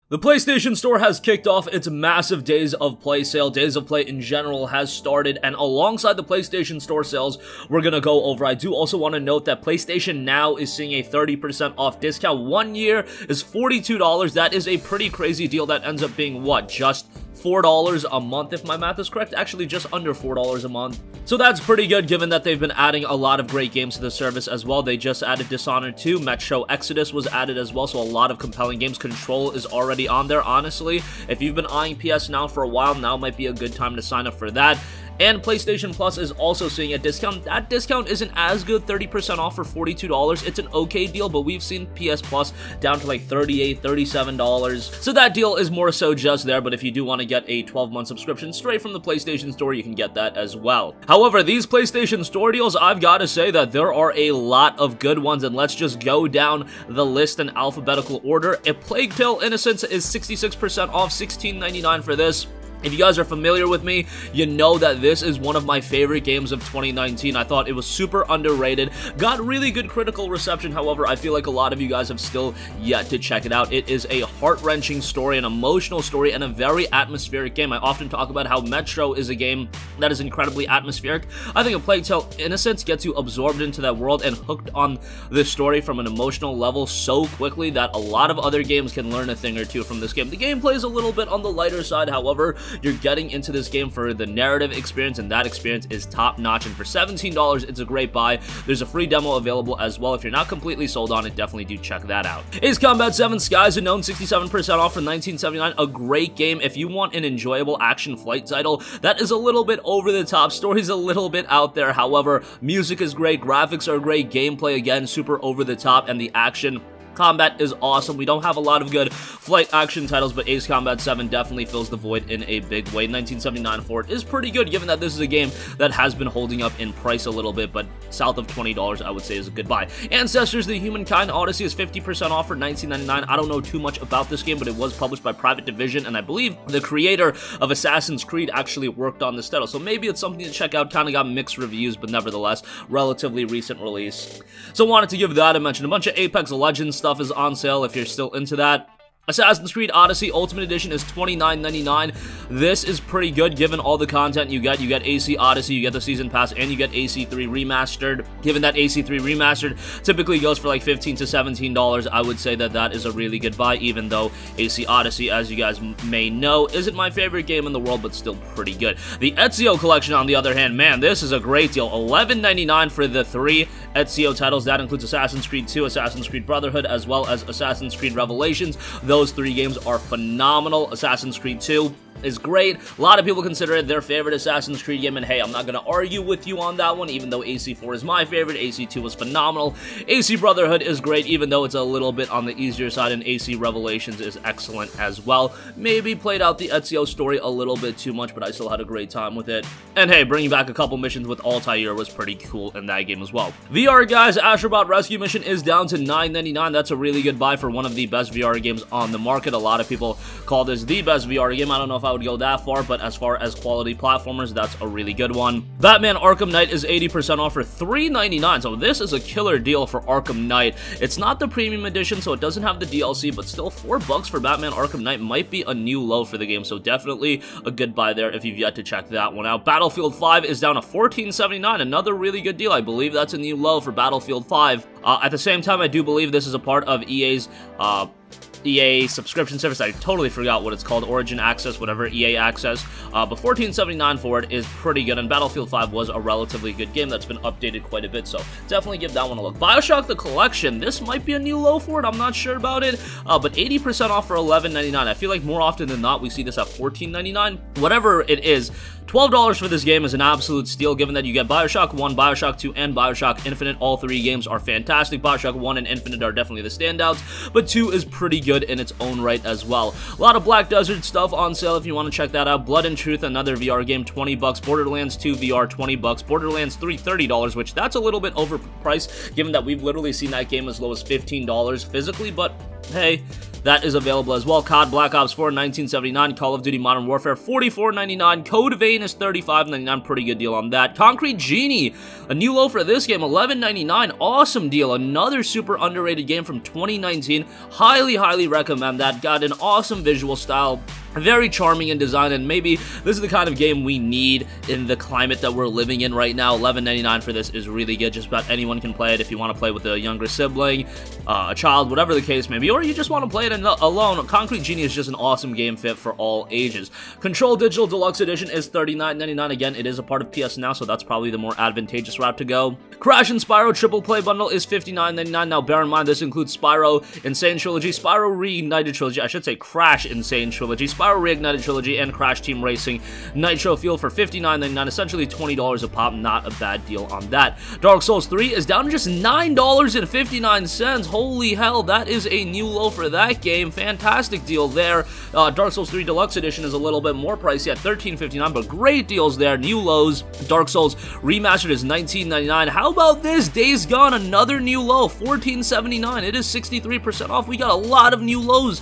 The PlayStation Store has kicked off its massive Days of Play sale. Days of Play in general has started, and alongside the PlayStation Store sales we're gonna go over, I do also want to note that PlayStation Now is seeing a 30% off discount. 1 year is $42. That is a pretty crazy deal that ends up being, what, just $4 a month if my math is correct? Actually, just under $4 a month. So that's pretty good given that they've been adding a lot of great games to the service as well. They just added Dishonored 2, Metro Exodus was added as well, so a lot of compelling games. Control is already on there. Honestly, if you've been eyeing PS Now for a while, now might be a good time to sign up for that. And PlayStation Plus is also seeing a discount. That discount isn't as good, 30% off for $42. It's an okay deal, but we've seen PS Plus down to like $38, $37. So that deal is more so just there, but if you do want to get a 12-month subscription straight from the PlayStation Store, you can get that as well. However, these PlayStation Store deals, I've got to say that there are a lot of good ones, and let's just go down the list in alphabetical order. A Plague Tale Innocence is 66% off, $16.99 for this. If you guys are familiar with me, you know that this is one of my favorite games of 2019. I thought it was super underrated, got really good critical reception. However, I feel like a lot of you guys have still yet to check it out. It is a heart-wrenching story, an emotional story, and a very atmospheric game. I often talk about how Metro is a game that is incredibly atmospheric. I think A Plague Tale Innocence gets you absorbed into that world and hooked on this story from an emotional level so quickly that a lot of other games can learn a thing or two from this game. The gameplay is a little bit on the lighter side, however, you're getting into this game for the narrative experience, and that experience is top-notch, and for $17, it's a great buy. There's a free demo available as well. If you're not completely sold on it, definitely do check that out. Ace Combat 7 Skies Unknown, 67% off for $19.79. A great game. If you want an enjoyable action flight title that is a little bit over the top, story's a little bit out there, however, music is great, graphics are great, gameplay, again, super over the top, and the action combat is awesome. We don't have a lot of good flight action titles, but Ace Combat 7 definitely fills the void in a big way. $19.79 for it is pretty good, given that this is a game that has been holding up in price a little bit, but south of $20, I would say, is a good buy. Ancestors: The Humankind Odyssey is 50% off for $19.99. I don't know too much about this game, but it was published by Private Division, and I believe the creator of Assassin's Creed actually worked on this title, so maybe it's something to check out. Kind of got mixed reviews, but nevertheless, relatively recent release. So wanted to give that a mention. A bunch of Apex Legends stuff is on sale if you're still into that. Assassin's Creed Odyssey Ultimate Edition is $29.99. This is pretty good given all the content you get. You get AC Odyssey, you get the Season Pass, and you get AC3 Remastered. Given that AC3 Remastered typically goes for like $15 to $17, I would say that that is a really good buy, even though AC Odyssey, as you guys may know, isn't my favorite game in the world, but still pretty good. The Ezio Collection, on the other hand, man, this is a great deal. $11.99 for the 3 Ezio titles. That includes Assassin's Creed 2, Assassin's Creed Brotherhood, as well as Assassin's Creed Revelations. Those 3 games are phenomenal. Assassin's Creed 2 is great. A lot of people consider it their favorite Assassin's Creed game, and hey, I'm not going to argue with you on that one, even though AC4 is my favorite. AC2 was phenomenal. AC Brotherhood is great, even though it's a little bit on the easier side, and AC Revelations is excellent as well. Maybe played out the Ezio story a little bit too much, but I still had a great time with it. And hey, bringing back a couple missions with Altair was pretty cool in that game as well. VR, guys, Astrobot Rescue Mission is down to $9.99. That's a really good buy for one of the best VR games on the market. A lot of people call this the best VR game. I don't know if I would go that far, but as far as quality platformers, that's a really good one. Batman Arkham Knight is 80% off for $3.99, so this is a killer deal for Arkham Knight. It's not the premium edition, so it doesn't have the DLC, but still $4 for Batman Arkham Knight might be a new low for the game, so definitely a good buy there if you've yet to check that one out. Battlefield 5 is down to $14.79, another really good deal. I believe that's a new low for Battlefield 5. At the same time, I do believe this is a part of EA's EA subscription service. I totally forgot what it's called, Origin Access, whatever, EA Access, but $14.79 for it is pretty good, and Battlefield 5 was a relatively good game that's been updated quite a bit, so definitely give that one a look. Bioshock the Collection, this might be a new low for it, I'm not sure about it, but 80% off for $11.99. I feel like more often than not we see this at $14.99. Whatever it is, $12 for this game is an absolute steal, given that you get Bioshock 1, Bioshock 2, and Bioshock Infinite. All 3 games are fantastic. Bioshock 1 and Infinite are definitely the standouts, but 2 is pretty good in its own right as well. A lot of Black Desert stuff on sale if you want to check that out. Blood and Truth, another VR game, $20. Borderlands 2 VR, $20. Borderlands 3, $30, which that's a little bit overpriced, given that we've literally seen that game as low as $15 physically, but hey, that is available as well. COD Black Ops 4, $19.79. Call of Duty Modern Warfare, $44.99. Code Vein is $35.99. Pretty good deal on that. Concrete Genie, a new low for this game, $11.99. Awesome deal. Another super underrated game from 2019. Highly recommend that. Got an awesome visual style, very charming in design, and maybe this is the kind of game we need in the climate that we're living in right now. $11.99 for this is really good. Just about anyone can play it if you want to play with a younger sibling, a child, whatever the case may be, or you just want to play it alone. Concrete Genie is just an awesome game fit for all ages. Control Digital Deluxe Edition is $39.99. Again, it is a part of PS Now, so that's probably the more advantageous route to go. Crash and Spyro Triple Play Bundle is $59.99. Now, bear in mind, this includes Spyro Insane Trilogy, Spyro Reignited Trilogy, I should say Crash Insane Trilogy, Spyro Reignited Trilogy, and Crash Team Racing Nitro Fuel for $59.99, essentially $20 a pop. Not a bad deal on that. Dark Souls 3 is down to just $9.59. Holy hell, that is a new low for that game. Fantastic deal there. Dark Souls 3 Deluxe Edition is a little bit more pricey at $13.59, but great deals there. New lows. Dark Souls Remastered is $19.99. How about this? Days Gone, another new low, $14.79. It is 63% off. We got a lot of new lows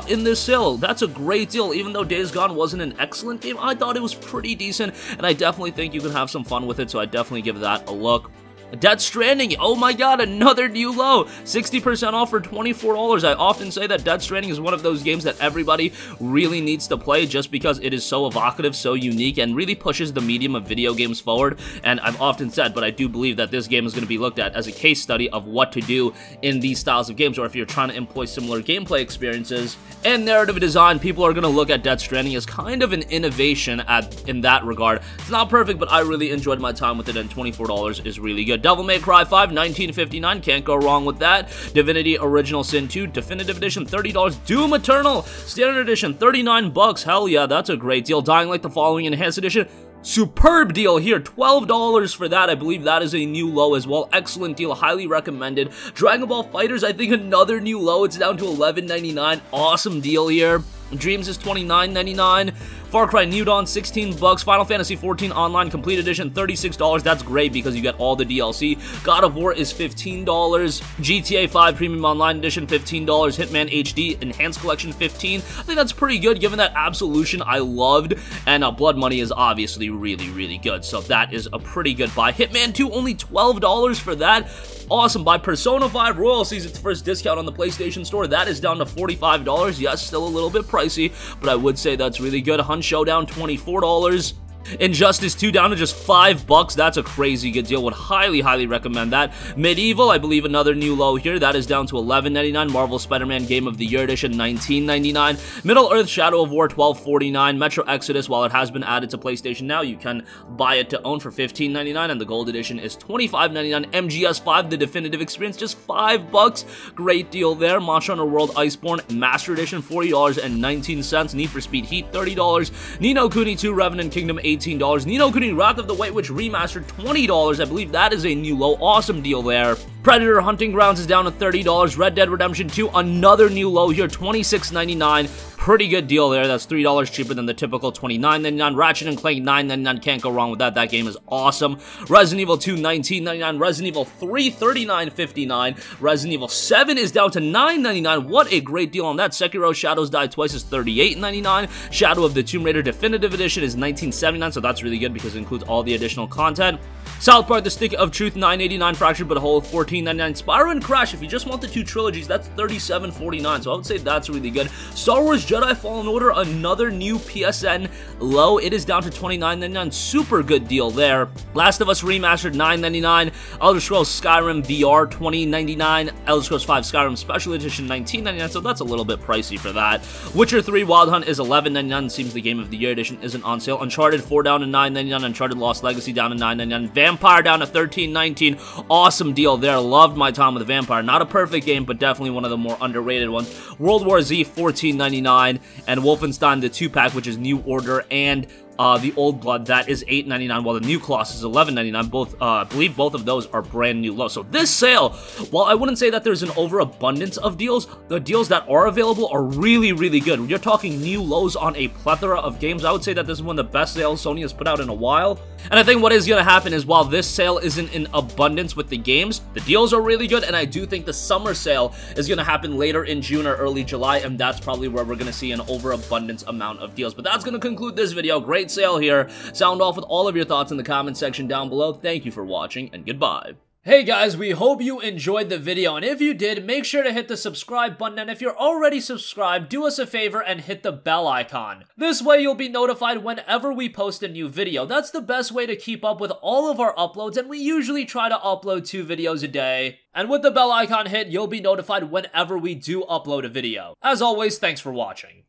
in this sale. That's a great deal. Even though Days Gone wasn't an excellent game, I thought it was pretty decent, and I definitely think you can have some fun with it, so I definitely give that a look. Death Stranding, oh my god, another new low, 60% off for $24. I often say that Death Stranding is one of those games that everybody really needs to play just because it is so evocative, so unique, and really pushes the medium of video games forward. And I've often said, but I do believe that this game is going to be looked at as a case study of what to do in these styles of games, or if you're trying to employ similar gameplay experiences and narrative design, people are going to look at Death Stranding as kind of an innovation in that regard. It's not perfect, but I really enjoyed my time with it, and $24 is really good. Devil May Cry 5, $19.59, can't go wrong with that. Divinity Original Sin 2, Definitive Edition, $30. Doom Eternal, Standard Edition, $39. Hell yeah, that's a great deal. Dying Light the Following Enhanced Edition, superb deal here, $12 for that. I believe that is a new low as well. Excellent deal, highly recommended. Dragon Ball FighterZ, I think another new low. It's down to $11.99. Awesome deal here. Dreams is $29.99. Far Cry New Dawn, $16. Final Fantasy XIV Online Complete Edition, $36. That's great because you get all the DLC. God of War is $15. GTA 5 Premium Online Edition, $15. Hitman HD Enhanced Collection, $15. I think that's pretty good given that Absolution I loved, and Blood Money is obviously really good. So that is a pretty good buy. Hitman 2, only $12 for that. Awesome buy. Persona 5 Royal sees its first discount on the PlayStation Store. That is down to $45. Yes, still a little bit pricey, but I would say that's really good. Hunt Showdown, $24. Injustice 2 down to just $5. That's a crazy good deal. Would highly recommend that. Medieval, I believe another new low here. That is down to $11.99. Marvel Spider-Man Game of the Year Edition, $19.99. Middle-earth Shadow of War, $12.49. Metro Exodus, while it has been added to PlayStation Now, you can buy it to own for $15.99, and the Gold Edition is $25.99. MGS 5, the Definitive Experience, just $5. Great deal there. Monster Hunter World Iceborne Master Edition, $40.19. Need for Speed Heat, $30. Ni no Kuni 2 Revenant Kingdom, $18. Ni no Kuni Wrath of the White Witch Remastered, $20. I believe that is a new low. Awesome deal there. Predator Hunting Grounds is down to $30. Red Dead Redemption 2, another new low here, $26.99. Pretty good deal there. That's $3 cheaper than the typical $29.99. Ratchet & Clank, $9.99. Can't go wrong with that. That game is awesome. Resident Evil 2, $19.99. Resident Evil 3, $39.59. Resident Evil 7 is down to $9.99. What a great deal on that. Sekiro Shadows Die Twice is $38.99. Shadow of the Tomb Raider Definitive Edition is $19.79, so that's really good because it includes all the additional content. South Park The Stick of Truth, $9.89. Fractured But Whole, $14.99. Spyro and Crash, if you just want the two trilogies, that's $37.49, so I would say that's really good. Star Wars Jedi Fallen Order, another new PSN low. It is down to $29.99. Super good deal there. Last of Us Remastered, $9.99. Elder Scrolls Skyrim VR, $20.99. Elder Scrolls 5 Skyrim Special Edition, $19.99, so that's a little bit pricey for that. Witcher 3 Wild Hunt is $11.99. Seems the Game of the Year Edition isn't on sale. Uncharted 4 down to $9.99. Uncharted Lost Legacy down to $9.99. Vampire down to $13.19. Awesome deal there. Loved my time with Vampire. Not a perfect game, but definitely one of the more underrated ones. World War Z, $14.99. And Wolfenstein the 2-pack, which is New Order and the Old Blood, that is $8.99, while the New Colossus is $11.99. Both, I believe both of those are brand new lows. So this sale, while I wouldn't say that there's an overabundance of deals, the deals that are available are really, really good. You're talking new lows on a plethora of games. I would say that this is one of the best sales Sony has put out in a while. And I think what is going to happen is, while this sale isn't in abundance with the games, the deals are really good, and I do think the summer sale is going to happen later in June or early July, and that's probably where we're going to see an overabundance amount of deals. But that's going to conclude this video. Great sale here. Sound off with all of your thoughts in the comment section down below. Thank you for watching, and goodbye. Hey guys, we hope you enjoyed the video, and if you did, make sure to hit the subscribe button, and if you're already subscribed, do us a favor and hit the bell icon. This way you'll be notified whenever we post a new video. That's the best way to keep up with all of our uploads, and we usually try to upload 2 videos a day. And with the bell icon hit, you'll be notified whenever we do upload a video. As always, thanks for watching.